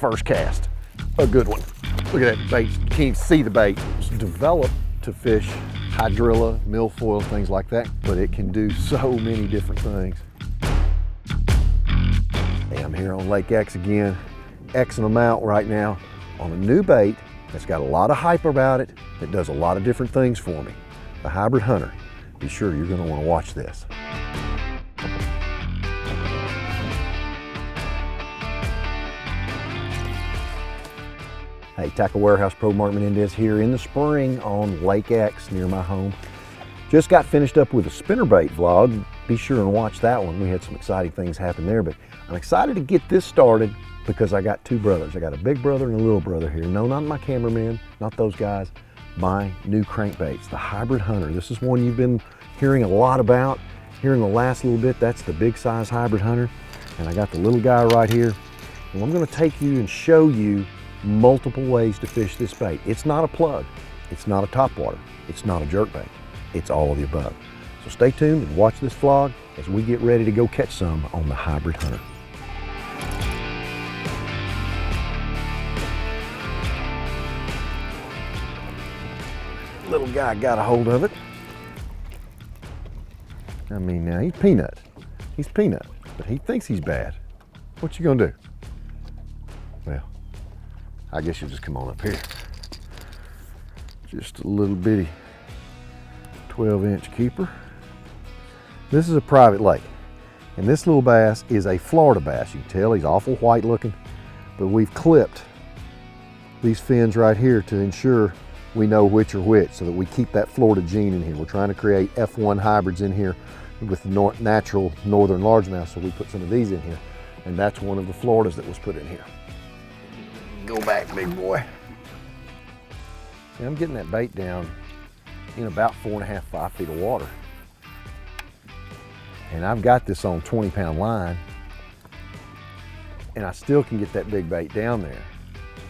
first cast. A good one. Look at that bait. You can't even see the bait. It's developed to fish hydrilla, milfoil, things like that, but it can do so many different things. Hey, I'm here on Lake X again, Xing them out right now on a new bait that's got a lot of hype about it, that does a lot of different things for me. The Hybrid Hunter. Be sure you're going to want to watch this. Hey, Tackle Warehouse Pro Mark Menendez here in the spring on Lake X near my home. Just got finished up with a spinnerbait vlog. Be sure and watch that one. We had some exciting things happen there, but I'm excited to get this started because I got two brothers. I got a big brother and a little brother here. No, not my cameraman, not those guys. My new crankbaits, the Hybrid Hunter. This is one you've been hearing a lot about here in the last little bit. That's the big size Hybrid Hunter. And I got the little guy right here. And I'm gonna take you and show you multiple ways to fish this bait. It's not a plug, it's not a topwater, it's not a jerkbait, it's all of the above. So stay tuned and watch this vlog as we get ready to go catch some on the Hybrid Hunter. Little guy got a hold of it. I mean, now he's peanut. He's peanut, but he thinks he's bad. What you gonna do? Well, I guess you'll just come on up here. Just a little bitty 12-inch keeper. This is a private lake, and this little bass is a Florida bass. You can tell he's awful white looking, but we've clipped these fins right here to ensure we know which are which, so that we keep that Florida gene in here. We're trying to create F1 hybrids in here with the natural northern largemouth, so we put some of these in here, and that's one of the Floridas that was put in here. Go back, big boy. See, I'm getting that bait down in about 4.5, 5 feet of water. And I've got this on 20-pound line, and I still can get that big bait down there.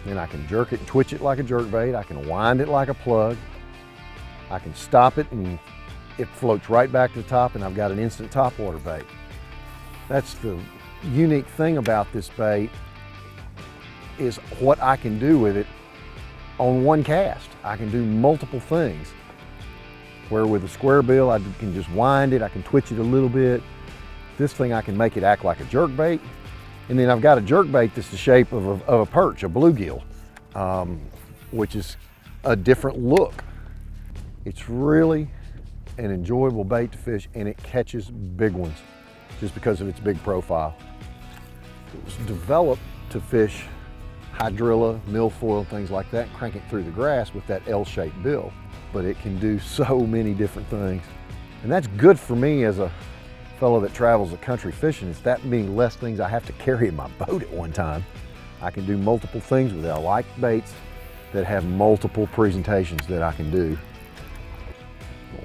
And I can jerk it and twitch it like a jerkbait. I can wind it like a plug. I can stop it and it floats right back to the top, and I've got an instant topwater bait. That's the unique thing about this bait, is what I can do with it on one cast. I can do multiple things. Where with a square bill, I can just wind it, I can twitch it a little bit. This thing, I can make it act like a jerkbait. And then I've got a jerkbait that's the shape of a perch, a bluegill, which is a different look. It's really an enjoyable bait to fish, and it catches big ones just because of its big profile. It was developed to fish hydrilla, milfoil, things like that, crank it through the grass with that L-shaped bill. But it can do so many different things. And that's good for me as a fellow that travels the country fishing, is that being less things I have to carry in my boat at one time. I can do multiple things with it. I like baits that have multiple presentations that I can do.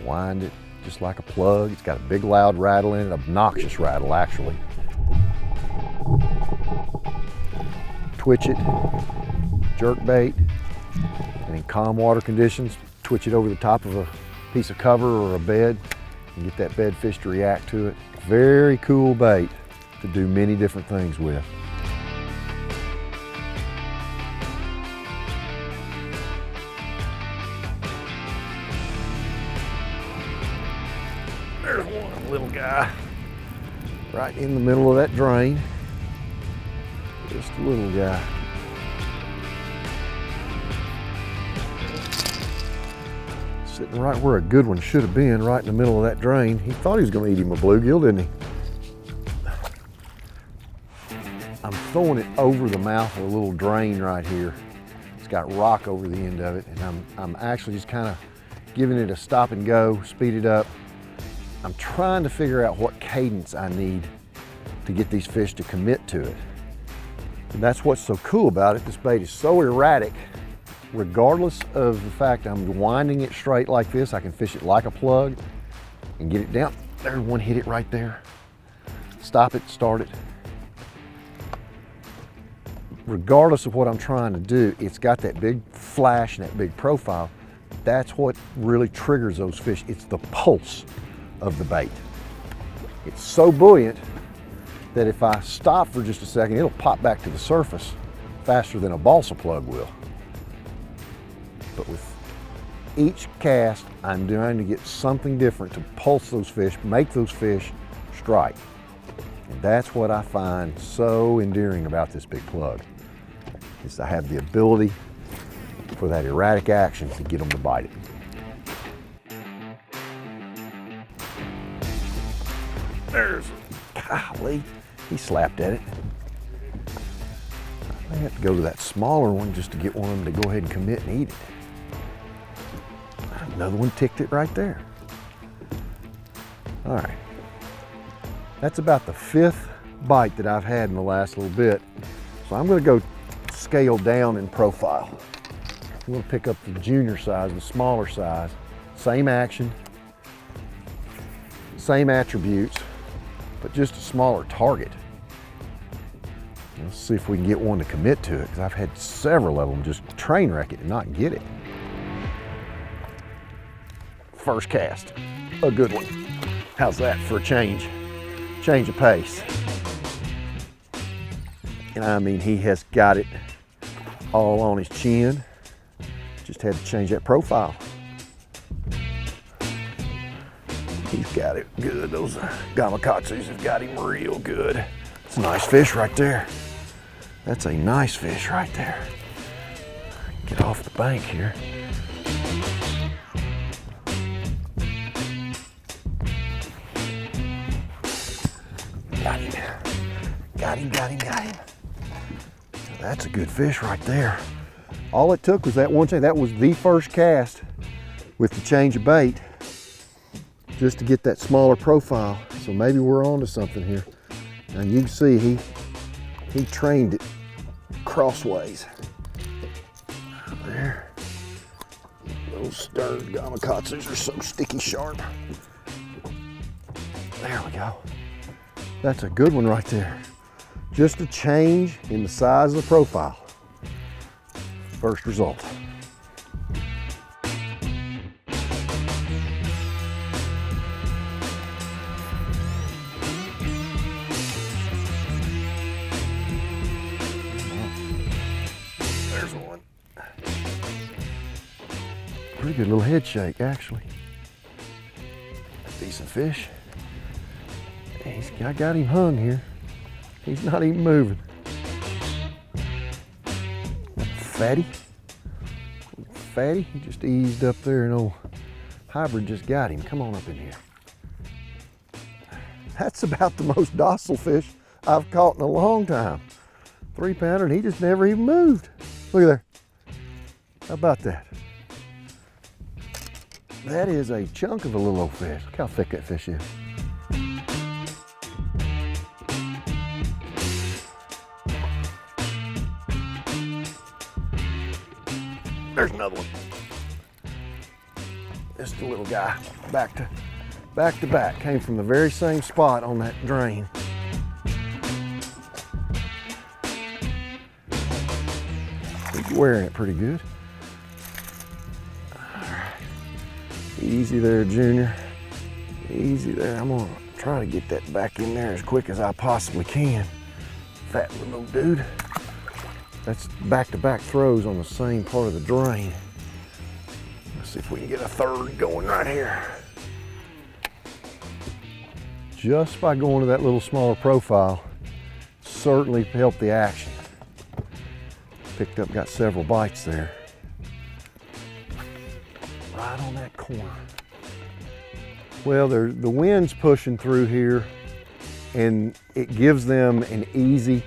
Wind it just like a plug. It's got a big loud rattle in it, obnoxious rattle actually. Twitch it, jerk bait, and in calm water conditions, twitch it over the top of a piece of cover or a bed and get that bed fish to react to it. Very cool bait to do many different things with. There's one little guy right in the middle of that drain. Just a little guy. Sitting right where a good one should have been, right in the middle of that drain. He thought he was going to eat him a bluegill, didn't he? I'm throwing it over the mouth of a little drain right here. It's got rock over the end of it, and I'm actually just kind of giving it a stop and go, speed it up. I'm trying to figure out what cadence I need to get these fish to commit to it. And that's what's so cool about it. This bait is so erratic. Regardless of the fact I'm winding it straight like this, I can fish it like a plug and get it down. There's one, hit it right there. Stop it, start it. Regardless of what I'm trying to do, it's got that big flash and that big profile. That's what really triggers those fish. It's the pulse of the bait. It's so buoyant that if I stop for just a second, it'll pop back to the surface faster than a balsa plug will. But with each cast, I'm trying to get something different to pulse those fish, make those fish strike. And that's what I find so endearing about this big plug, is I have the ability for that erratic action to get them to bite it. There's, golly, he slapped at it. I may have to go to that smaller one just to get one of them to go ahead and commit and eat it. Another one ticked it right there. All right. That's about the 5th bite that I've had in the last little bit. So I'm gonna go scale down in profile. I'm gonna pick up the junior size, the smaller size, same action, same attributes, but just a smaller target. Let's see if we can get one to commit to it, because I've had several of them just train wreck it and not get it. First cast, a good one. How's that for a change of pace? And I mean, he has got it all on his chin. Just had to change that profile. He's got it good. Those gamakatsus have got him real good. It's a nice fish right there. That's a nice fish right there. Get off the bank here. Got him. Got him, got him, got him. That's a good fish right there. All it took was that one change. That was the first cast with the change of bait, just to get that smaller profile. So maybe we're on to something here. And you can see he trained it crossways. There. Those stern gamakatsus are so sticky sharp. There we go. That's a good one right there. Just a change in the size of the profile. First result. There's one. Pretty good little head shake, actually. Decent fish. I got him hung here. He's not even moving. Fatty. He just eased up there, and old hybrid just got him. Come on up in here. That's about the most docile fish I've caught in a long time. 3-pounder, and he just never even moved. Look at there. How about that? That is a chunk of a little old fish. Look how thick that fish is. There's another one. Just a little guy, back to back. Came from the very same spot on that drain. He's wearing it pretty good. All right. Easy there, Junior. Easy there. I'm gonna try to get that back in there as quick as I possibly can. Fat little dude. That's back-to-back throws on the same part of the drain. Let's see if we can get a third going right here. Just by going to that little smaller profile, certainly helped the action. Picked up, got several bites there. Right on that corner. Well, the wind's pushing through here, and it gives them an easy,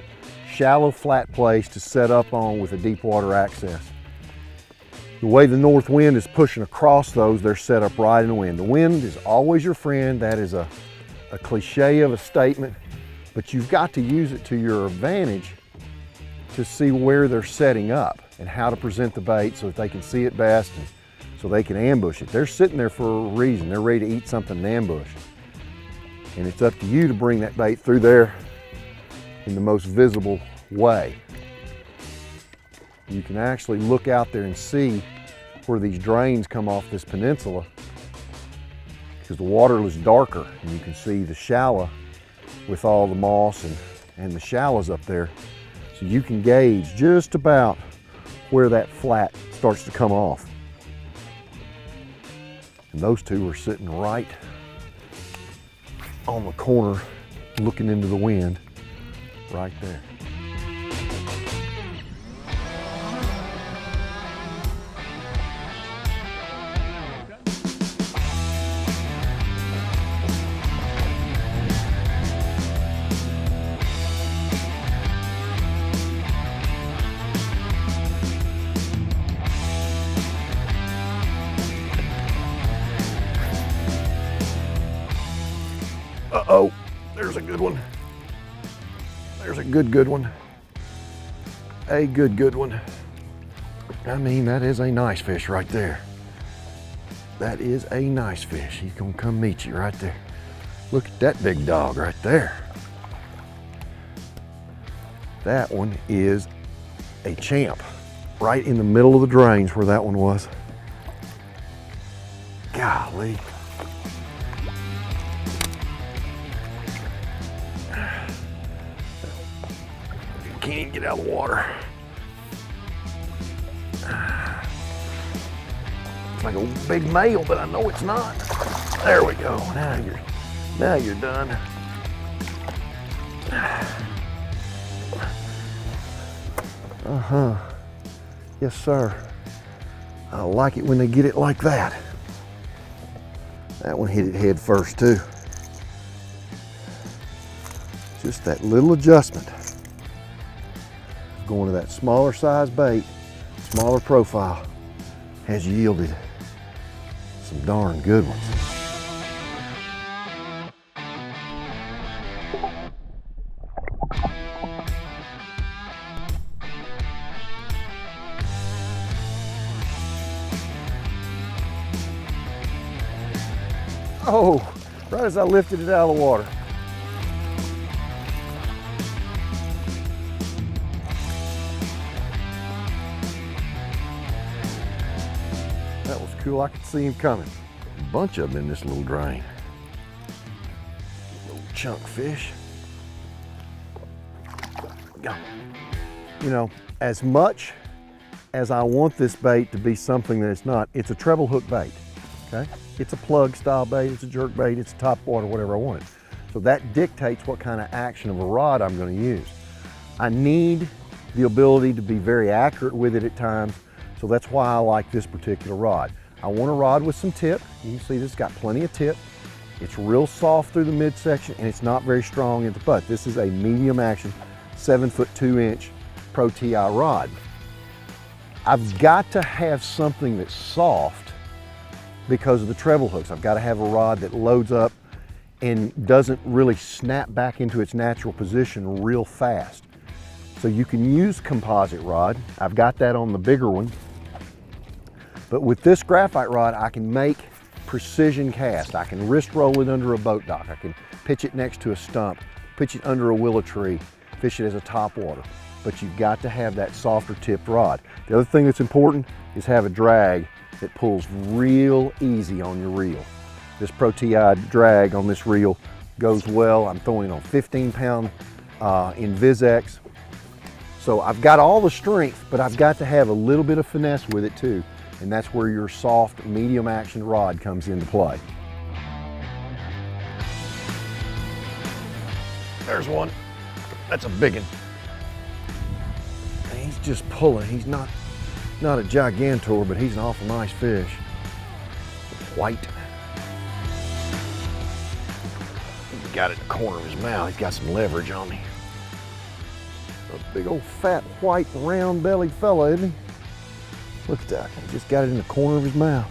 shallow, flat place to set up on with a deep water access. The way the north wind is pushing across those, they're set up right in the wind. The wind is always your friend. That is a cliche of a statement, but you've got to use it to your advantage to see where they're setting up and how to present the bait so that they can see it best and so they can ambush it. They're sitting there for a reason. They're ready to eat something and ambush. And it's up to you to bring that bait through there in the most visible way. You can actually look out there and see where these drains come off this peninsula, because the water is darker and you can see the shallow with all the moss and the shallows up there. So you can gauge just about where that flat starts to come off. And those two are sitting right on the corner, looking into the wind, right there. Uh-oh, there's a good one. There's a good one. A good one. I mean, that is a nice fish right there. That is a nice fish. He's gonna come meet you right there. Look at that big dog right there. That one is a champ. Right in the middle of the drains where that one was. Golly. Can't get out of the water. It's like a big male, but I know it's not. There we go. Now you're done. Uh-huh. Yes, sir. I like it when they get it like that. That one hit it head first too. Just that little adjustment. Going to that smaller size bait, smaller profile, has yielded some darn good ones. Oh, right as I lifted it out of the water. That was cool, I could see him coming. A bunch of them in this little drain. Little chunk fish. Go. You know, as much as I want this bait to be something that it's not, it's a treble hook bait, okay? It's a plug style bait, it's a jerk bait, it's a top water, whatever I want it. So that dictates what kind of action of a rod I'm gonna use. I need the ability to be very accurate with it at times, so that's why I like this particular rod. I want a rod with some tip. You can see this has got plenty of tip. It's real soft through the midsection and it's not very strong at the butt. This is a medium action, 7'2" Pro TI rod. I've got to have something that's soft because of the treble hooks. I've got to have a rod that loads up and doesn't really snap back into its natural position real fast. So you can use composite rod. I've got that on the bigger one. But with this graphite rod, I can make precision cast. I can wrist roll it under a boat dock. I can pitch it next to a stump, pitch it under a willow tree, fish it as a top water. But you've got to have that softer tipped rod. The other thing that's important is have a drag that pulls real easy on your reel. This Pro TI drag on this reel goes well. I'm throwing it on 15-pound InvisX. So I've got all the strength, but I've got to have a little bit of finesse with it too. And that's where your soft, medium action rod comes into play. There's one. That's a big one. And he's just pulling. He's not a gigantor, but he's an awful nice fish. White. He's got it in the corner of his mouth. He's got some leverage on me. A big old fat, white, round bellied fella, isn't he? Look at that, he just got it in the corner of his mouth.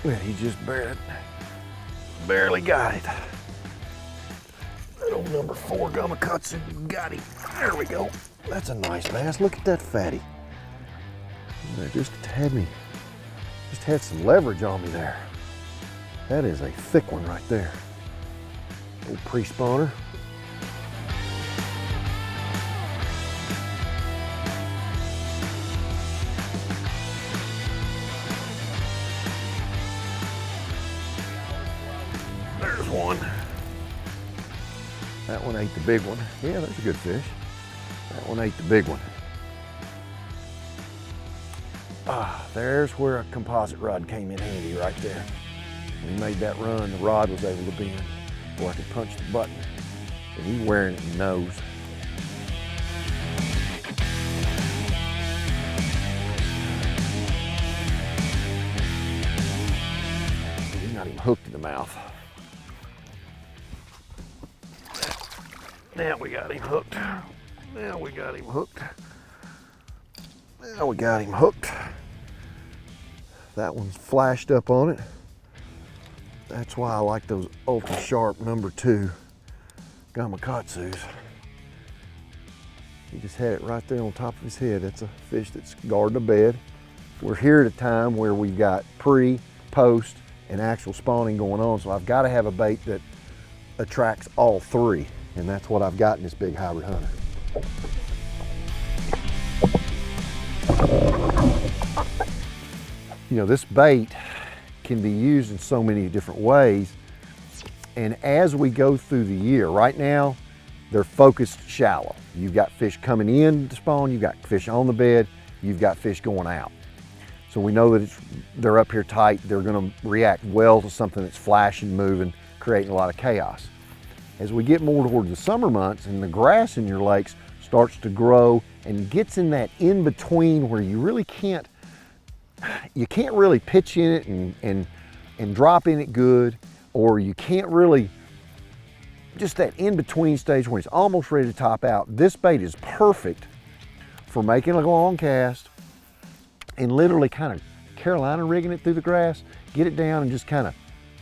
Well, he just barely got it. That old number 4 Gamakatsu got him. There we go. That's a nice bass. Look at that fatty. It just had some leverage on me there. That is a thick one right there. Old pre-spawner. One. That one ate the big one. Yeah, that's a good fish. That That one ate the big one. There's where a composite rod came in handy right there. When he made that run, the rod was able to bend before I could punch the button. And he's wearing it in the nose. He's not even hooked in the mouth. Now we got him hooked. Now we got him hooked. Now we got him hooked. That one's flashed up on it. That's why I like those ultra sharp #2 gamakatsus. He just had it right there on top of his head. That's a fish that's guarding a bed. We're here at a time where we've got pre, post, and actual spawning going on, so I've got to have a bait that attracts all three, and that's what I've got in this big hybrid hunter. You know, this bait can be used in so many different ways, and as we go through the year, right now they're focused shallow. You've got fish coming in to spawn, you've got fish on the bed, you've got fish going out. So we know that they're up here tight, they're going to react well to something that's flashing, moving, creating a lot of chaos. As we get more towards the summer months and the grass in your lakes starts to grow and gets in that in-between where you really can't really pitch in it and drop in it good, or you can't really, just that in-between stage when it's almost ready to top out. This bait is perfect for making a long cast and literally kind of Carolina rigging it through the grass, get it down and just kind of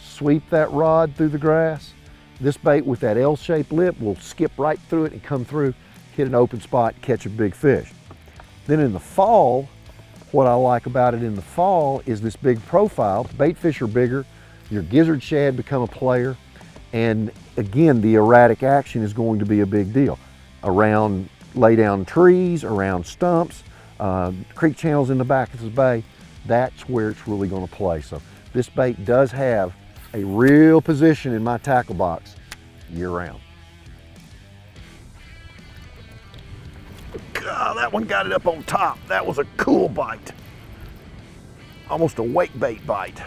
sweep that rod through the grass. This bait with that L-shaped lip will skip right through it and come through, hit an open spot, catch a big fish. Then in the fall, what I like about it in the fall is this big profile. Bait fish are bigger, your gizzard shad become a player, and again, the erratic action is going to be a big deal. Around lay down trees, around stumps, creek channels in the back of the bay, that's where it's really going to play. So this bait does have a real position in my tackle box year round. God, that one got it up on top. That was a cool bite. Almost a wake bait bite.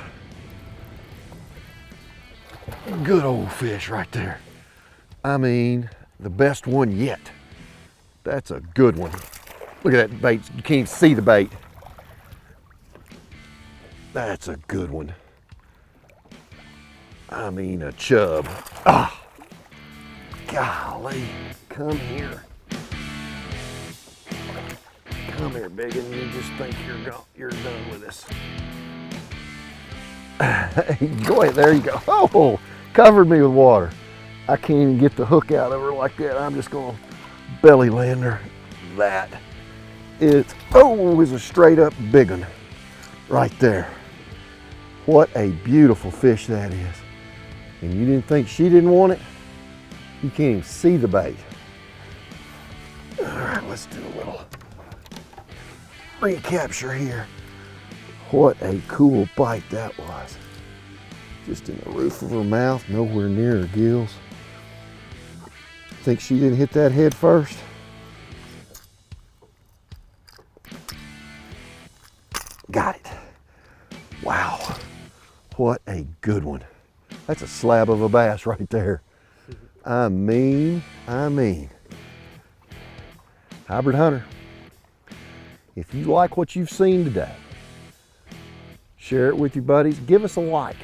Good old fish right there. I mean, the best one yet. That's a good one. Look at that bait. You can't even see the bait. That's a good one. I mean, a chub. Ah, golly, come here. Come here, big one. You just think you're done with us. Go ahead, there you go. Oh, covered me with water. I can't even get the hook out of her like that. I'm just gonna belly land her. That is a straight up big one right there. What a beautiful fish that is. And you didn't think she didn't want it? You can't even see the bait. All right, let's do a little recapture here. What a cool bite that was. Just in the roof of her mouth, nowhere near her gills. Think she didn't hit that head first? Got it. Wow, what a good one. That's a slab of a bass right there. I mean. Hybrid hunter, if you like what you've seen today, share it with your buddies. Give us a like.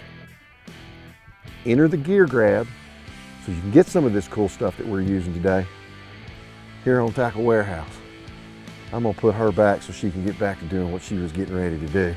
Enter the gear grab so you can get some of this cool stuff that we're using today here on Tackle Warehouse. I'm gonna put her back so she can get back to doing what she was getting ready to do.